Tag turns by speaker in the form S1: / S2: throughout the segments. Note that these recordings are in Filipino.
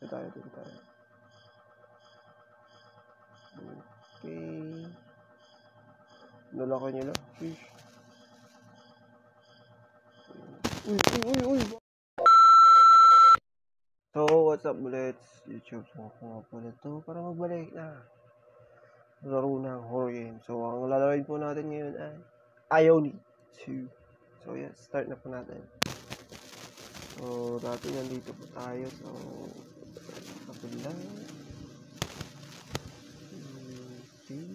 S1: Dito tayo. Okay. Nalaki nyo lang. Fish. Uy! So, what's up bullets? YouTube. So, ako nga po nito para magbalik na laro ng horror game. So, ang lalaroin po natin ngayon ay Ioni 2. So, yes, start na po natin. So, dati nandito po tayo. So, kapila. Okay.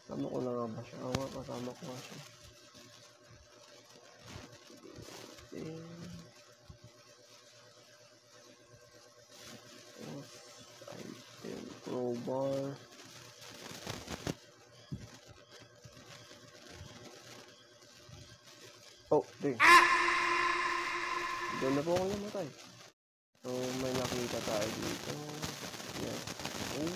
S1: Kasama ko na nga ba siya? Oo, kasama ko nga siya. Item, crowbar. Oh, ding. Doon na po ako namatay. So, may nakita tayo dito. Yes. Oh.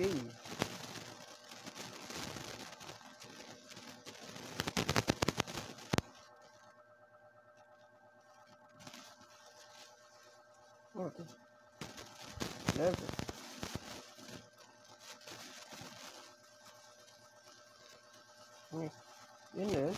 S1: Okay. Okay. Never. Okay. Yun na yun.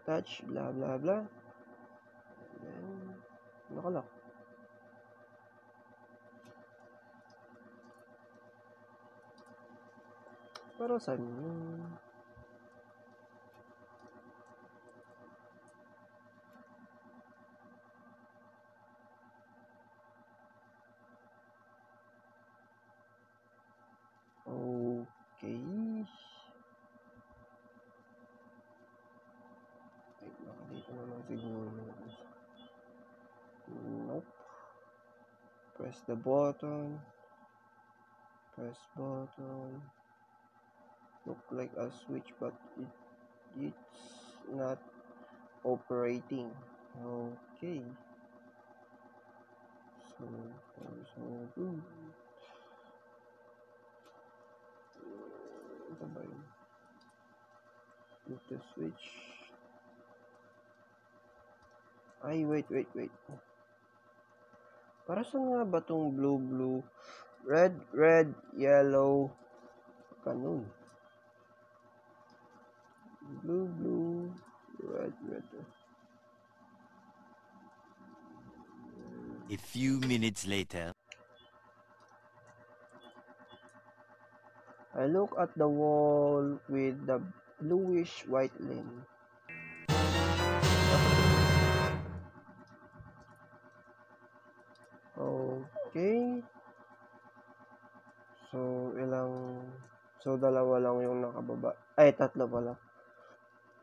S1: Attach, blah blah blah. Then, nakalak. Pero saan yun? Okay. Dito naman siguro. Nope. Press the button. Press button. Look like a switch, but it's not operating. Okay. So good. Ito ba yun? Flip the switch. Ay, wait. Para saan nga ba tong blue? Red, yellow. Ganun. Blue, red.
S2: A few minutes later.
S1: I look at the wall with the bluish white line. Okay. So, dalawa lang yung nakababa. Ay, tatlo pala.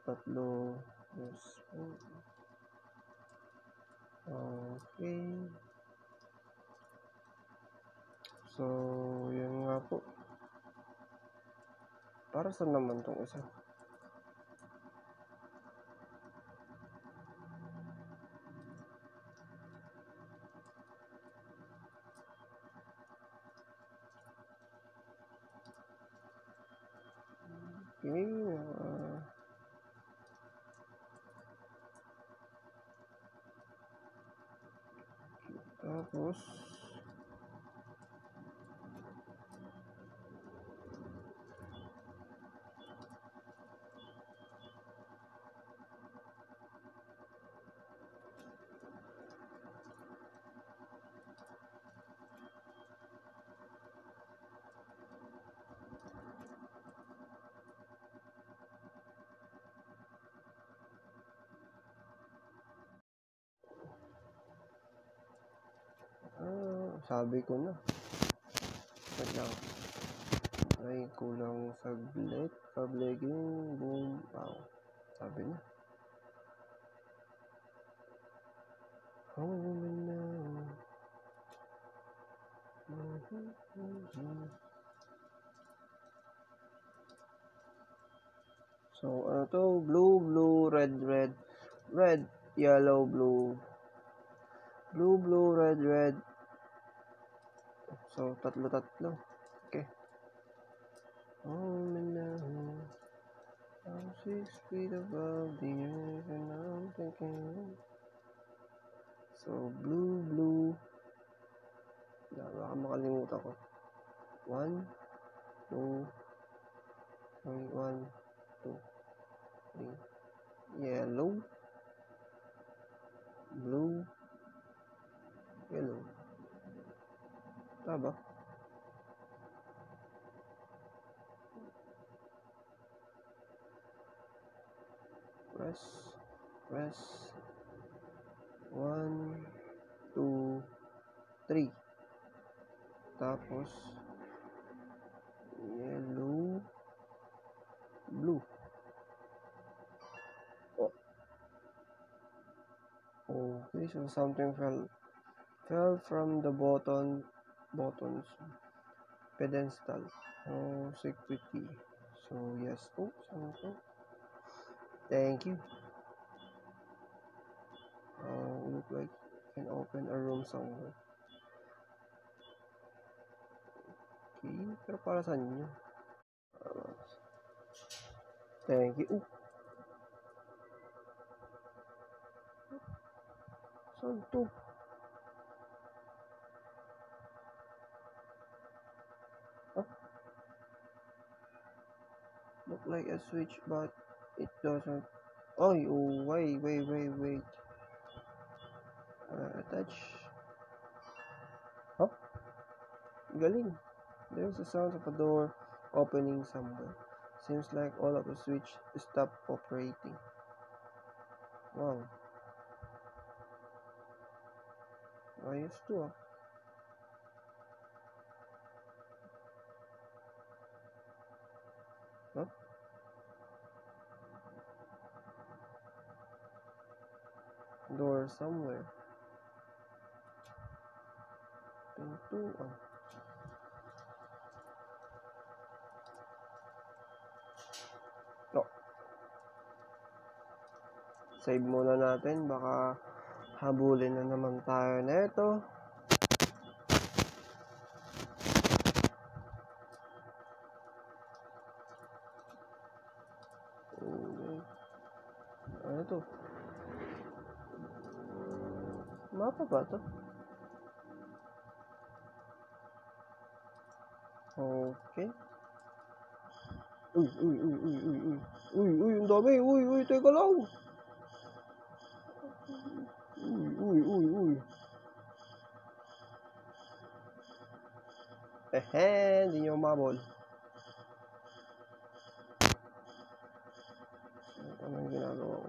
S1: Tatlo. Yes. Okay. So, yun nga po. Para saan naman tong isa? Okay. Tapos, sabi ko na. Wait lang. Ay, kulang saglit. Kableging, boom, pow. Sabi na. So, ano to? Blue, blue, red, red. Red, yellow, blue. Blue, blue, red, red. So, tatlo. Okay. I'm 6 feet above the earth and I'm thinking. So, blue, blue. Baka makalimutan ko. 1, 2, 1, 2, 3. Yellow. Blue. Yellow. Tama. Press. 1, 2, 3. Tapos, yellow, blue. Oh. Okay, so something fell from the buttons pedestal. Oh, security. So, yes. Oh, something. Thank you. Look like you can open a room somewhere. Okay, pero para saan yun? Thank you. Saan to? Oh. Look like a switch, but it doesn't. Oh, wait. Attach. Huh? Galing. There's a sound of a door opening somewhere. Seems like all of the switch stopped operating. Wow. Ayos to ah. Huh? Door somewhere. Pintuan. No. Save muna natin. Baka habulin na naman tayo neto. Ano to? Mapa ba to? Okay. Uy, ang dami. Uy, teka lang. Uy. Hindi nyo mabol. Ano yung ginagawa ko?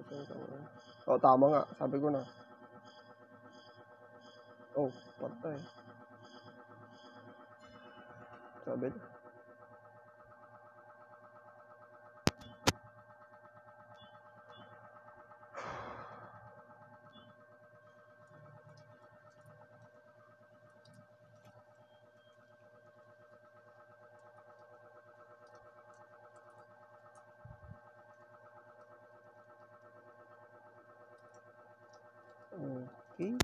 S1: Oh, tama nga. Sabi ko na. Oh, patay. Sabi na. Okay.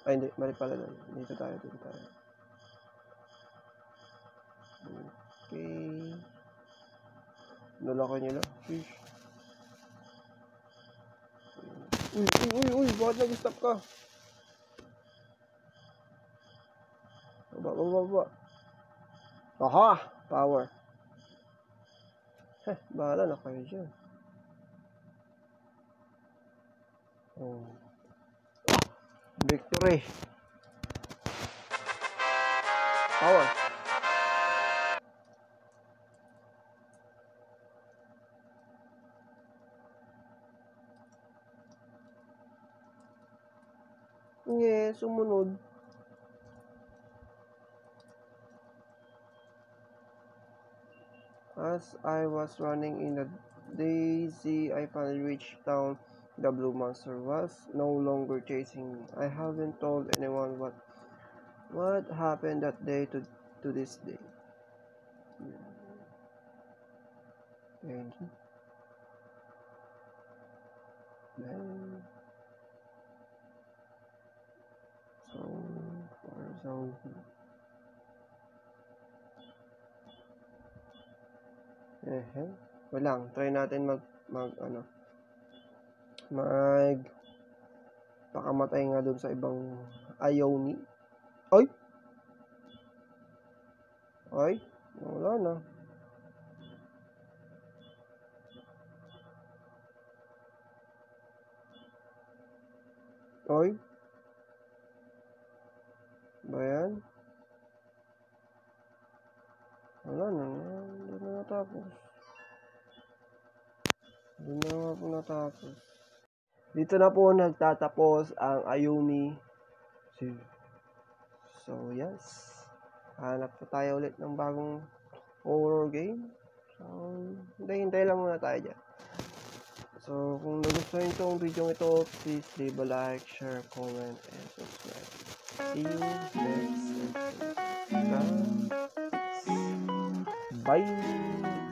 S1: Ay, hindi. Mali pala lang. Dito tayo. Okay. Nalaki nila. Sheesh. Uy, bakit nag-stop ka? Baba. Aha! Power. Bahala na kayo dyan. Oh. Victory. Power. Sumunod. As I was running in the daisy, I finally reached town. The blue monster was no longer chasing me. I haven't told anyone what happened that day to this day. And then so walang try natin mag pakamatay nga dun sa ibang Ione. Ay, wala na. Ay, ba yan? Wala na. Doon na natapos. Dito na po nagtatapos ang Ione. So, yes. Hanap po tayo ulit ng bagong horror game. So, hintay lang muna tayo dyan. So, kung nagustuhan nyo itong video ito, please leave a like, share, comment, and subscribe. See you next episode. Bye!